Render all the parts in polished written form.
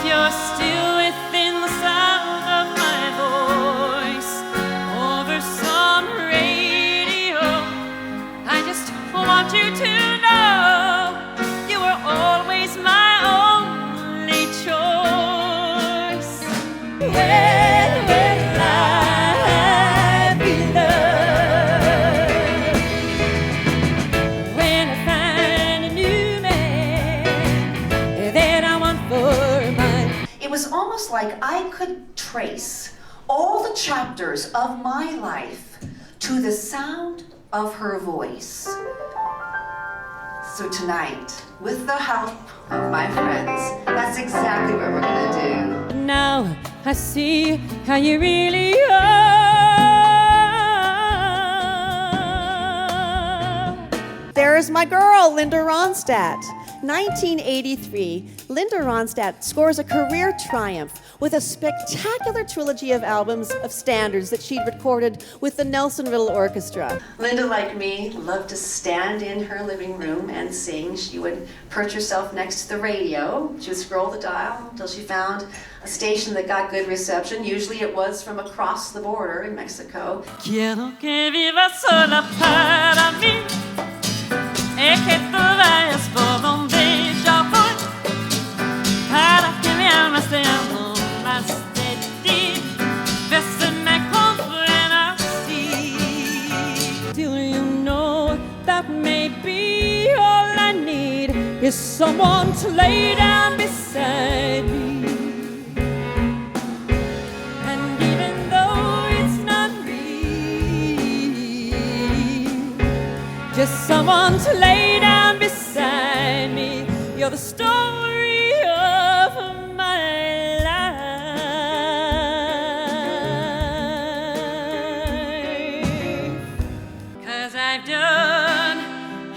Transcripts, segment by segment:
you're still within the sound of my voice over some radio, I just want you to know you were always my only choice. Where will I be loved when I find a new man that I want for mine? It was almost like I could trace all the chapters of my life to the sound of her voice. So tonight, with the help of my friends, that's exactly what we're gonna do. Now I see how you really are. There's my girl, Linda Ronstadt. 1983, Linda Ronstadt scores a career triumph with a spectacular trilogy of albums of standards that she'd recorded with the Nelson Riddle Orchestra. Linda, like me, loved to stand in her living room and sing. She would perch herself next to the radio. She would scroll the dial until she found a station that got good reception. Usually it was from across the border in Mexico. Quiero que vivas sola para mí, y que tú vayas por donde yo voy, para que mi alma sea no más de ti. Bésame con así. Do you know that maybe all I need is someone to lay down beside me? And even though it's not real, just someone to lay down beside me. You're the story of my life. 'Cause I've done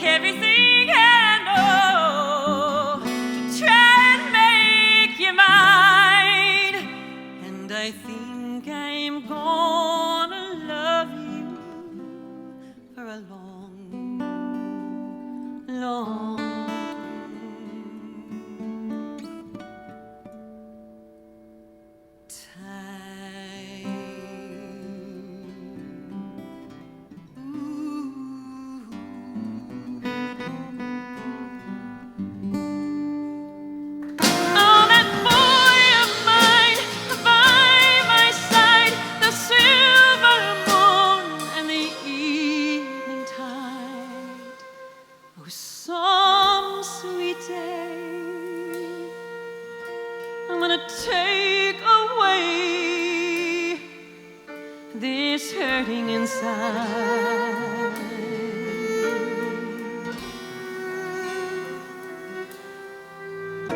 everything I know to try and make you mine. And I think I'm gonna love you for a long, long Oh, that boy of mine by my side, the silver moon and the evening tide. Oh, some sweet day I'm gonna take away this hurting inside.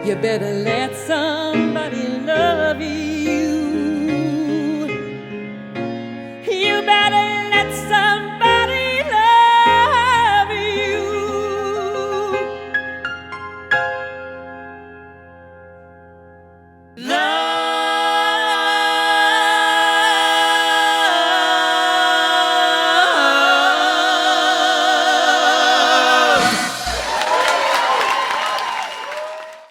You better let somebody love you.